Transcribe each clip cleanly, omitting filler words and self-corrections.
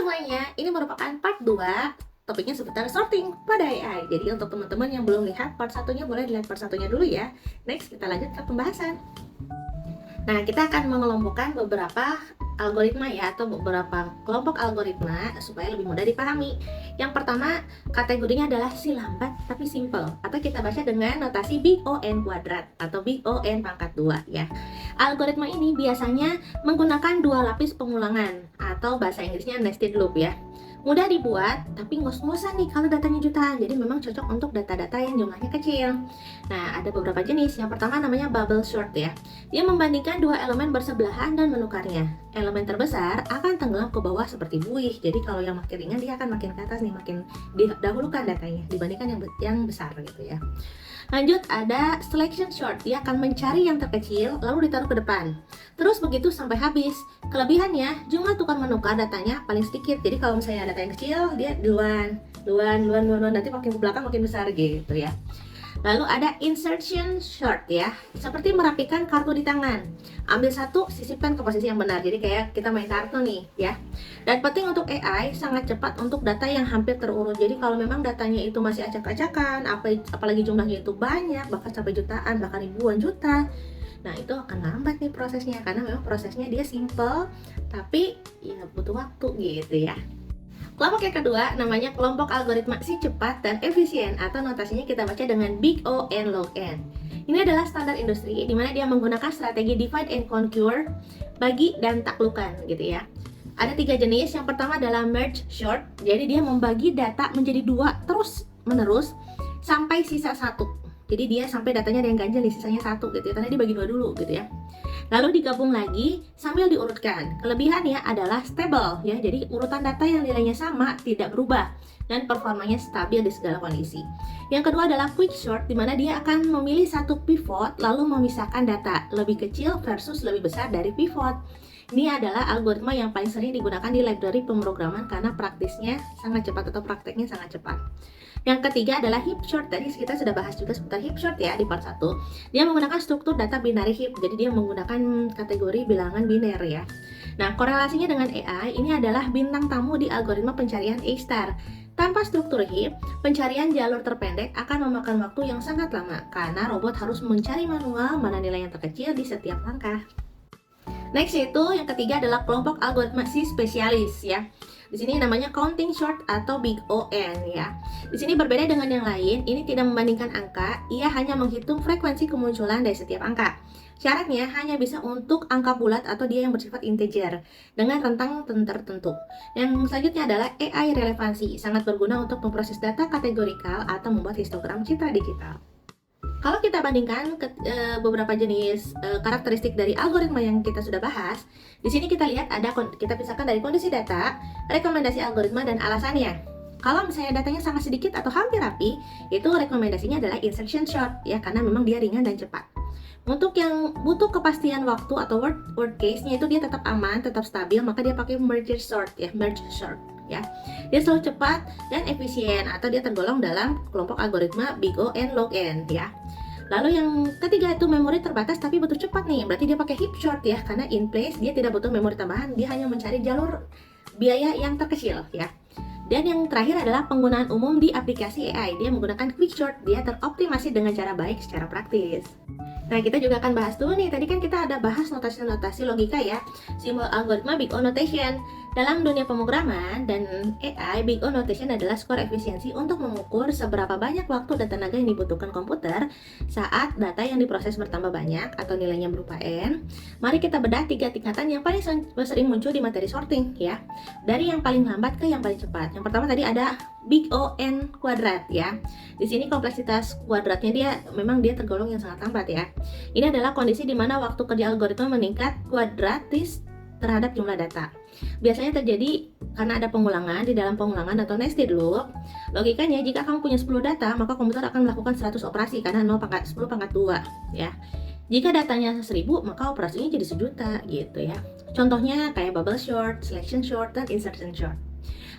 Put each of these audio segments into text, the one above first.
semuanya, ini merupakan part 2. Topiknya seputar sorting pada AI. Jadi untuk teman-teman yang belum lihat part satunya, boleh dilihat part satunya dulu ya. Next, kita lanjut ke pembahasan. Nah, kita akan mengelompokkan beberapa algoritma ya, atau beberapa kelompok algoritma supaya lebih mudah dipahami. Yang pertama, kategorinya adalah si lambat tapi simple, atau kita baca dengan notasi big O n kuadrat atau big O n pangkat 2 ya. Algoritma ini biasanya menggunakan dua lapis pengulangan atau bahasa Inggrisnya nested loop ya. Mudah dibuat, tapi ngos-ngosan nih kalau datanya jutaan. Jadi memang cocok untuk data-data yang jumlahnya kecil. Nah, ada beberapa jenis. Yang pertama namanya bubble sort ya. Dia membandingkan dua elemen bersebelahan dan menukarnya. Elemen terbesar akan tenggelam ke bawah seperti buih. Jadi kalau yang makin ringan dia akan makin ke atas nih, makin didahulukan datanya dibandingkan yang besar gitu ya. Lanjut, ada selection sort. Dia akan mencari yang terkecil lalu ditaruh ke depan. Terus begitu sampai habis. Kelebihannya, jumlah tukar menukar datanya paling sedikit. Jadi kalau misalnya data yang kecil, dia duluan, nanti makin ke belakang makin besar gitu ya. Lalu ada insertion sort ya, seperti merapikan kartu di tangan. Ambil satu, sisipkan ke posisi yang benar. Jadi kayak kita main kartu nih ya. Dan penting untuk AI, sangat cepat untuk data yang hampir terurut. Jadi kalau memang datanya itu masih acak-acakan, apalagi jumlahnya itu banyak, bahkan sampai jutaan, bahkan ribuan juta, nah itu akan lambat nih prosesnya, karena memang prosesnya dia simple, tapi ya butuh waktu gitu ya. Kelompok yang kedua namanya kelompok algoritma si cepat dan efisien, atau notasinya kita baca dengan big O n log n. Ini adalah standar industri di mana dia menggunakan strategi divide and conquer, bagi dan taklukkan gitu ya. Ada tiga jenis. Yang pertama adalah merge sort. Jadi dia membagi data menjadi dua terus menerus sampai sisa satu. Jadi dia sampai datanya ada yang ganjil di sisanya satu gitu ya, karena dia bagi dua dulu gitu ya. Lalu digabung lagi sambil diurutkan. Kelebihannya adalah stable ya, jadi urutan data yang nilainya sama tidak berubah dan performanya stabil di segala kondisi. Yang kedua adalah quick sort, di mana dia akan memilih satu pivot lalu memisahkan data lebih kecil versus lebih besar dari pivot. Ini adalah algoritma yang paling sering digunakan di library pemrograman karena praktisnya sangat cepat atau prakteknya sangat cepat. Yang ketiga adalah heap sort. Tadi kita sudah bahas juga seputar heap sort ya di part 1. Dia menggunakan struktur data binary heap. Jadi dia menggunakan kategori bilangan biner ya. Nah, korelasinya dengan AI ini adalah bintang tamu di algoritma pencarian A-star. Tanpa struktur heap, pencarian jalur terpendek akan memakan waktu yang sangat lama karena robot harus mencari manual mana nilai yang terkecil di setiap langkah. Next itu yang ketiga adalah kelompok algoritma si spesialis ya. Di sini namanya counting sort atau big O n ya. Di sini berbeda dengan yang lain, ini tidak membandingkan angka, ia hanya menghitung frekuensi kemunculan dari setiap angka. Syaratnya hanya bisa untuk angka bulat atau dia yang bersifat integer dengan rentang tertentu. Yang selanjutnya adalah AI relevansi, sangat berguna untuk memproses data kategorikal atau membuat histogram citra digital. Kalau kita bandingkan beberapa jenis karakteristik dari algoritma yang kita sudah bahas, di sini kita lihat kita pisahkan dari kondisi data, rekomendasi algoritma, dan alasannya. Kalau misalnya datanya sangat sedikit atau hampir rapi, itu rekomendasinya adalah insertion sort ya, karena memang dia ringan dan cepat. Untuk yang butuh kepastian waktu atau word case-nya itu dia tetap aman, tetap stabil, maka dia pakai merge sort ya, ya. Dia selalu cepat dan efisien, atau dia tergolong dalam kelompok algoritma big O n log n ya. Lalu yang ketiga itu memori terbatas tapi butuh cepat nih, berarti dia pakai heap sort ya, karena in place dia tidak butuh memori tambahan, dia hanya mencari jalur biaya yang terkecil ya. Dan yang terakhir adalah penggunaan umum di aplikasi AI. Dia menggunakan quick sort, dia teroptimasi dengan cara baik secara praktis. Nah, kita juga akan bahas dulu nih, tadi kan kita ada bahas notasi-notasi logika ya, simbol algoritma big O notation. Dalam dunia pemrograman dan AI, big O notation adalah skor efisiensi untuk mengukur seberapa banyak waktu dan tenaga yang dibutuhkan komputer saat data yang diproses bertambah banyak atau nilainya berupa N. Mari kita bedah 3 tingkatan yang paling sering muncul di materi sorting ya, dari yang paling lambat ke yang paling cepat. Yang pertama tadi ada big O n kuadrat ya. Di sini kompleksitas kuadratnya dia tergolong yang sangat lambat ya. Ini adalah kondisi di mana waktu kerja algoritma meningkat kuadratis terhadap jumlah data. Biasanya terjadi karena ada pengulangan di dalam pengulangan atau nested loop. Logikanya jika kamu punya 10 data, maka komputer akan melakukan 100 operasi karena 10 pangkat 2 ya. Jika datanya 1000, maka operasinya jadi 1.000.000 gitu ya. Contohnya kayak bubble sort, selection sort, dan insertion sort.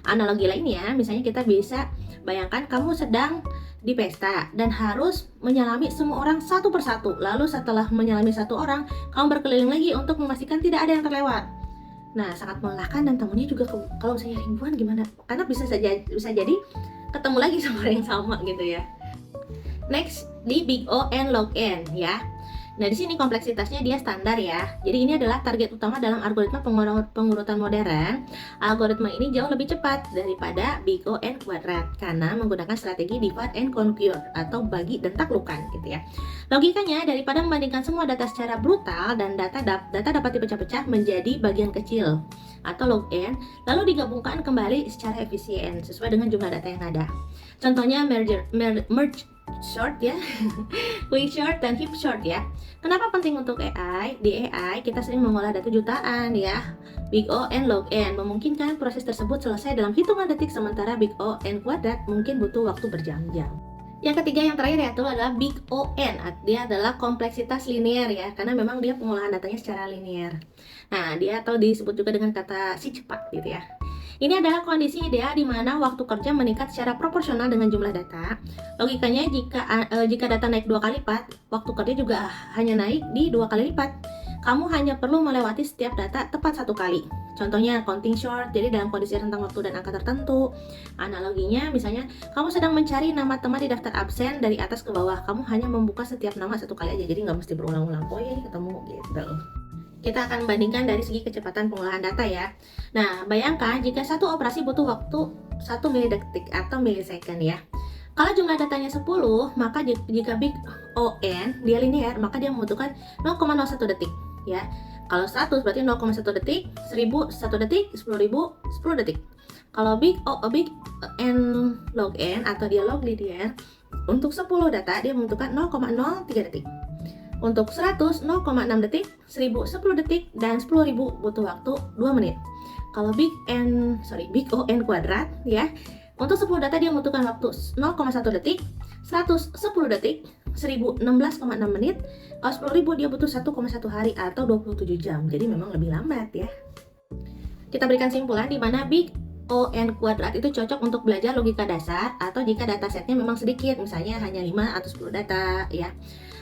Analogi lainnya, misalnya kita bisa bayangkan kamu sedang di pesta dan harus menyalami semua orang satu persatu. Lalu setelah menyalami satu orang, kamu berkeliling lagi untuk memastikan tidak ada yang terlewat. Nah, sangat melelahkan dan temunya juga kalau misalnya ribuan gimana? Karena bisa jadi ketemu lagi sama orang yang sama gitu ya. Next, di Big O and Log N ya. Nah, di sini kompleksitasnya dia standar ya. Jadi ini adalah target utama dalam algoritma pengurutan modern. Algoritma ini jauh lebih cepat daripada Big O and Quadrat karena menggunakan strategi divide and conquer atau bagi dan taklukan gitu ya. Logikanya, daripada membandingkan semua data secara brutal dan data dapat dipecah-pecah menjadi bagian kecil atau log n, lalu digabungkan kembali secara efisien sesuai dengan jumlah data yang ada. Contohnya merge short ya, quick short dan heap short ya. Kenapa penting untuk AI? Di AI kita sering mengolah data jutaan ya. Big O and Log N memungkinkan proses tersebut selesai dalam hitungan detik, sementara Big O and Quadrat mungkin butuh waktu berjam-jam. Yang ketiga, yang terakhir yaitu adalah Big O N. Dia adalah kompleksitas linear ya, karena memang dia pengolahan datanya secara linear. Nah, dia atau disebut juga dengan kata si cepat gitu ya. Ini adalah kondisi ideal di mana waktu kerja meningkat secara proporsional dengan jumlah data. Logikanya, jika data naik 2 kali lipat, waktu kerja juga hanya naik di 2 kali lipat. Kamu hanya perlu melewati setiap data tepat 1 kali. Contohnya counting short, jadi dalam kondisi rentang waktu dan angka tertentu. Analoginya, misalnya kamu sedang mencari nama teman di daftar absen dari atas ke bawah. Kamu hanya membuka setiap nama 1 kali aja, jadi nggak mesti berulang-ulang. Oh ya, ketemu gitu. Kita akan bandingkan dari segi kecepatan pengolahan data ya. Nah, bayangkan jika satu operasi butuh waktu 1 milidetik atau milisecond ya. Kalau jumlah datanya 10, maka jika Big O N dia linear, maka dia membutuhkan 0,01 detik ya. Kalau 100 berarti 0,1 detik, 1000 1 detik, 10.000 10 detik. Kalau Big N Log N atau dia log linear, untuk 10 data dia membutuhkan 0,03 detik. Untuk 100, 0,6 detik, 1000, 10 detik, dan 10.000 butuh waktu 2 menit. Kalau Big O N Quadrat ya, untuk 10 data dia membutuhkan waktu 0,1 detik, 100, 10 detik, 1000, 16,6 menit, kalau 10.000 dia butuh 1,1 hari atau 27 jam. Jadi memang lebih lambat ya. Kita berikan simpulan di mana Big O N Quadrat itu cocok untuk belajar logika dasar atau jika datasetnya memang sedikit, misalnya hanya 5 atau 10 data ya.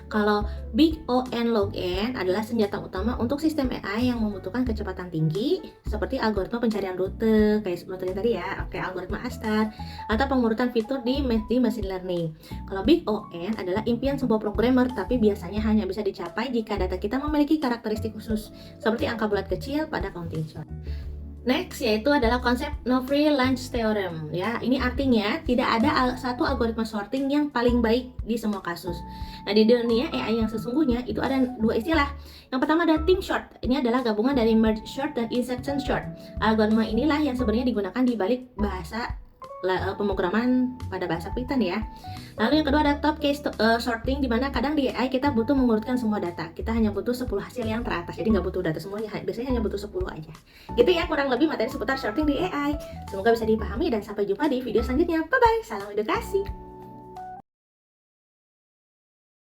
Kalau Big O N Log N adalah senjata utama untuk sistem AI yang membutuhkan kecepatan tinggi seperti algoritma pencarian rute kayak seperti tadi ya, kayak algoritma Astar atau pengurutan fitur di machine learning. Kalau Big O N adalah impian sebuah programmer, tapi biasanya hanya bisa dicapai jika data kita memiliki karakteristik khusus seperti angka bulat kecil pada counting short. Next yaitu adalah konsep no free lunch theorem ya. Ini artinya tidak ada satu algoritma sorting yang paling baik di semua kasus. Nah, di dunia AI yang sesungguhnya itu ada 2 istilah. Yang pertama ada team short. Ini adalah gabungan dari merge short dan insertion short. Algoritma inilah yang sebenarnya digunakan di balik bahasa pemrograman pada bahasa Python ya. Lalu yang kedua ada top case sorting, di mana kadang di AI kita butuh mengurutkan semua data. Kita hanya butuh 10 hasil yang teratas, jadi nggak butuh data semuanya, biasanya hanya butuh 10 aja. Gitu ya kurang lebih materi seputar sorting di AI. Semoga bisa dipahami dan sampai jumpa di video selanjutnya. Bye bye, salam edukasi.